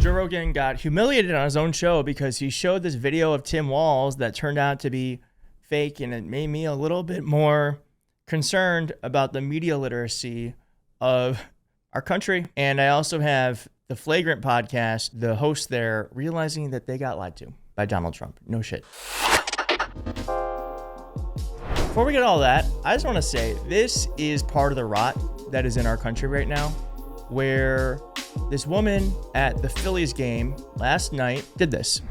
Joe Rogan got humiliated on his own show because he showed this video of Tim Walz that turned out to be fake, and it made me a little bit more concerned about the media literacy of our country. And I also have the Flagrant podcast, the host there realizing that they got lied to by Donald Trump. No shit. Before we get all that, I just want to say this is part of the rot that is in our country right now, where this woman at the Phillies game last night did this.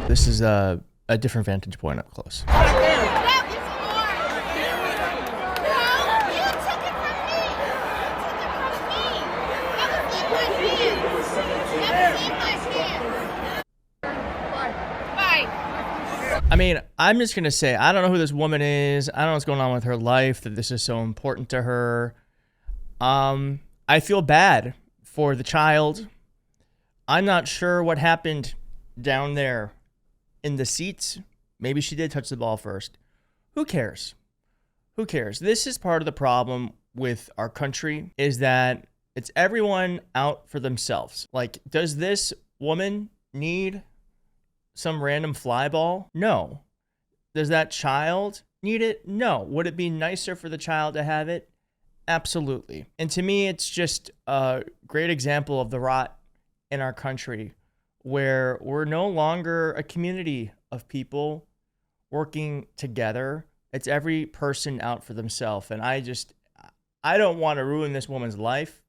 This is a different vantage point up close. I mean, I'm just going to say, I don't know who this woman is. I don't know what's going on with her life, that this is so important to her. I feel bad for the child. I'm not sure what happened down there in the seats. Maybe she did touch the ball first. Who cares? Who cares? This is part of the problem with our country, is that it's everyone out for themselves. Like, does this woman need some random fly ball? No. Does that child need it? No. Would it be nicer for the child to have it? Absolutely. And to me, it's just a great example of the rot in our country, where we're no longer a community of people working together. It's every person out for themselves. And I don't want to ruin this woman's life.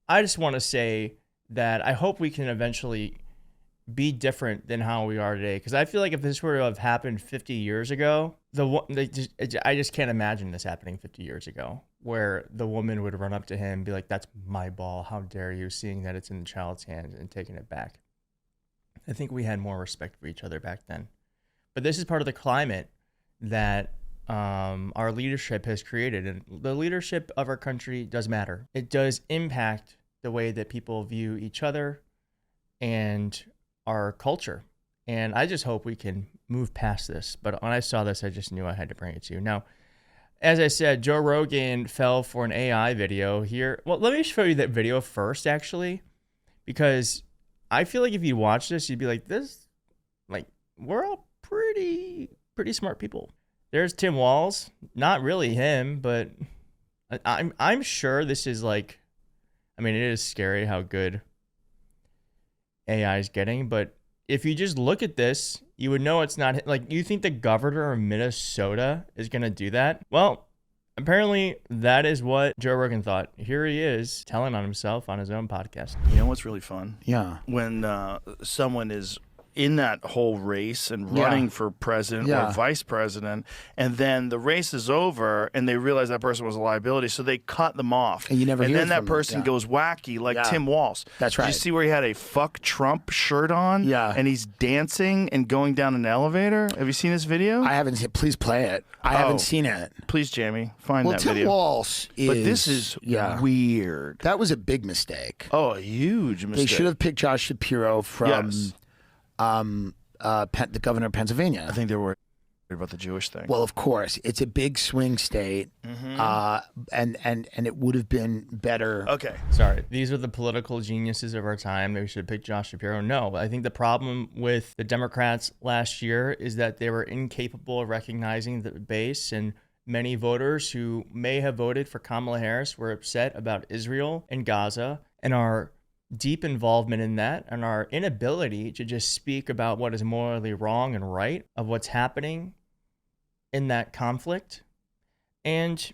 I just want to say that I hope we can eventually be different than how we are today. Because I feel like if this were to have happened 50 years ago, I just can't imagine this happening 50 years ago, where the woman would run up to him and be like, "That's my ball. How dare you," seeing that it's in the child's hands and taking it back. I think we had more respect for each other back then. But this is part of the climate that our leadership has created. And the leadership of our country does matter. It does impact the way that people view each other and our culture. And I just hope we can move past this. But when I saw this, I just knew I had to bring it to you. Now, as I said, Joe Rogan fell for an AI video here. Well, let me show you that video first, actually, because I feel like if you watch this, you'd be like, we're all pretty smart people. There's Tim Walz, not really him, but I'm sure this is it is scary how good AI is getting. But if you just look at this, you would know it's not you think the governor of Minnesota is going to do that? Well, apparently that is what Joe Rogan thought. Here he is telling on himself on his own podcast. You know what's really fun? Yeah. When someone is in that whole race and running for president or vice president, and then the race is over and they realize that person was a liability, so they cut them off. And you never hear then that from person them. goes wacky, like Tim Walz. That's right. Did you see where he had a "fuck Trump" shirt on? Yeah. And he's dancing and going down an elevator? Have you seen this video? I haven't seen it. Please play it. I haven't seen it. Please, Jamie, find that Tim video. Walz is... But this is weird. That was a big mistake. Oh, a huge mistake. They should have picked Josh Shapiro from the governor of Pennsylvania. I think they were about the Jewish thing. Well, of course, it's a big swing state, and it would have been better. Okay, sorry, these are the political geniuses of our time. They should pick Josh Shapiro. No, I think the problem with the Democrats last year is that they were incapable of recognizing the base, and many voters who may have voted for Kamala Harris were upset about Israel and Gaza and our deep involvement in that, and our inability to just speak about what is morally wrong and right of what's happening in that conflict. And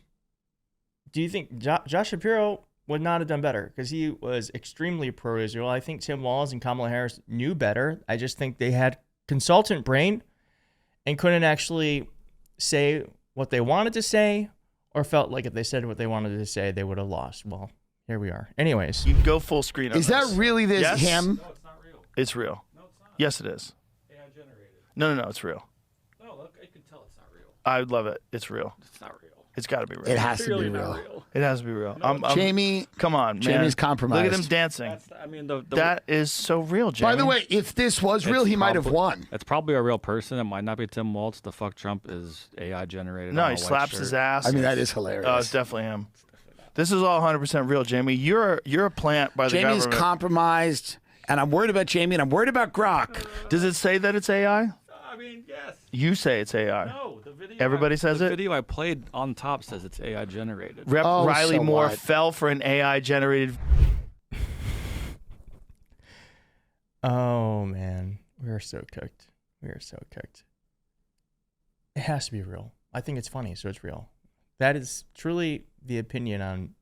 do you think Josh Shapiro would not have done better? Because he was extremely pro-Israel. I think Tim Walz and Kamala Harris knew better. I just think they had consultant brain and couldn't actually say what they wanted to say, or felt like if they said what they wanted to say, they would have lost. Well, here we are. Anyways. You can go full screen on Is this. that really him? No, it's not real. It's real. No, it's Yes, it is. AI generated. No, it's real. No, look, I can tell it's not real. I would love it. It's real. It's not real. It's got to be real. It has to be Clearly real. not real. It has to be real. Jamie, come on, man. Jamie's compromised. Look at him dancing. That is so real, Jamie. By the way, if this was real, he might have won. It's probably a real person. It might not be Tim Walz. The fuck Trump is AI generated. No, he slaps his ass. I mean, that is hilarious. Oh, it's definitely him. This is all 100% real, Jamie. You're a plant by the Jamie's government. compromised, and I'm worried about Jamie, and I'm worried about Grok. Does it say that it's AI? I mean, yes. You say it's AI. No, the video. Everybody says it? The video I played on top says it's AI generated. Rep Riley so Moore what? fell for an AI generated. Oh man, we are so cooked. We are so cooked. It has to be real. I think it's funny, so it's real. That is truly the opinion on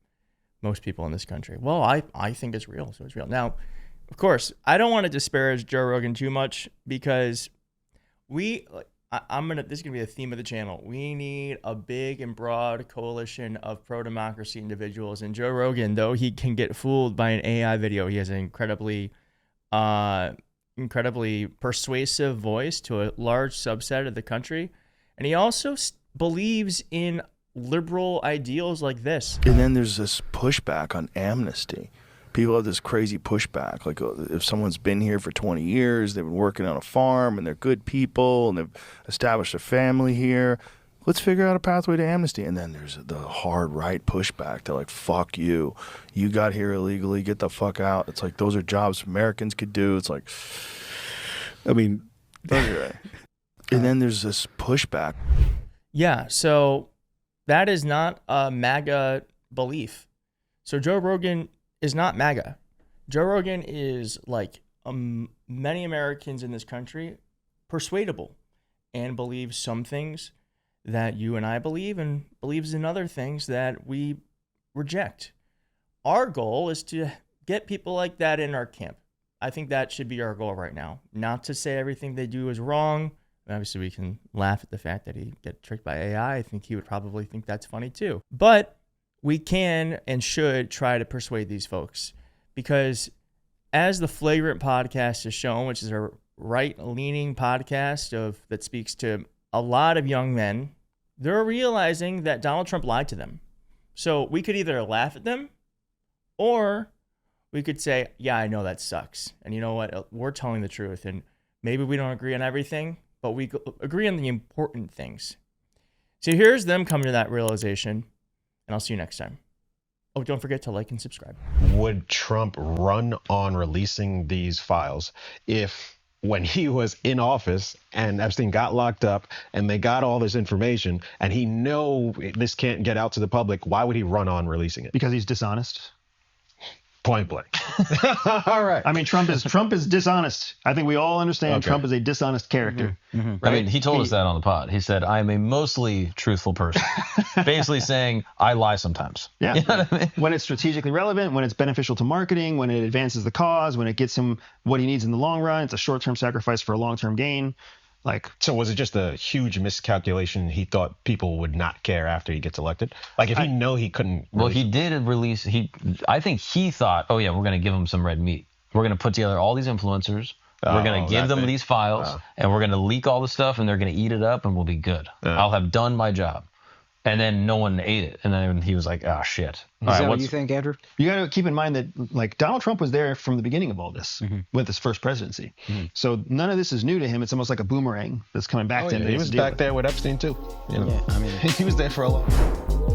most people in this country. Well, I think it's real, so it's real. Now, of course, I don't want to disparage Joe Rogan too much because this is gonna be the theme of the channel. We need a big and broad coalition of pro-democracy individuals. And Joe Rogan, though he can get fooled by an AI video, he has an incredibly persuasive voice to a large subset of the country, and he also believes in liberal ideals like this. And then there's this pushback on amnesty. People have this crazy pushback. Like if someone's been here for 20 years, they've been working on a farm, and they're good people, and they've established a family here, let's figure out a pathway to amnesty. And then there's the hard right pushback. They're like, fuck you. You got here illegally. Get the fuck out. It's like, those are jobs Americans could do. It's like, I mean, right. And then there's this pushback. Yeah, so that is not a MAGA belief. So Joe Rogan is not MAGA. Joe Rogan is like many Americans in this country, persuadable, and believes some things that you and I believe, and believes in other things that we reject. Our goal is to get people like that in our camp. I think that should be our goal right now. Not to say everything they do is wrong. Obviously, we can laugh at the fact that he get tricked by AI. I think he would probably think that's funny too. But we can and should try to persuade these folks, because as the Flagrant podcast has shown, which is a right-leaning podcast that speaks to a lot of young men, they're realizing that Donald Trump lied to them. So we could either laugh at them, or we could say, yeah, I know that sucks. And you know what? We're telling the truth. And maybe we don't agree on everything, but we agree on the important things. So here's them coming to that realization, and I'll see you next time. Oh, don't forget to like and subscribe. Would Trump run on releasing these files if, when he was in office and Epstein got locked up and they got all this information and he know this can't get out to the public, why would he run on releasing it? Because he's dishonest. Point blank. All right. I mean, Trump is dishonest. I think we all understand Trump is a dishonest character. Mm-hmm. Right? I mean, he told us that on the pod. He said, I'm a mostly truthful person. Basically saying, I lie sometimes. Yeah. You know what I mean? When it's strategically relevant, when it's beneficial to marketing, when it advances the cause, when it gets him what he needs in the long run, it's a short-term sacrifice for a long-term gain. So was it just a huge miscalculation? He thought people would not care after he gets elected? Like if he know he couldn't. Well, he did release. I think he thought, oh yeah, we're going to give him some red meat. We're going to put together all these influencers. We're going to give them these files, and we're going to leak all the stuff, and they're going to eat it up, and we'll be good. I'll have done my job. And then no one ate it. And then he was like, oh, shit. Is that what you think, Andrew? You got to keep in mind that, like, Donald Trump was there from the beginning of all this with his first presidency. So none of this is new to him. It's almost like a boomerang that's coming back to him. He was back there with Epstein, too. You know? Yeah, I mean, he was there for a long time.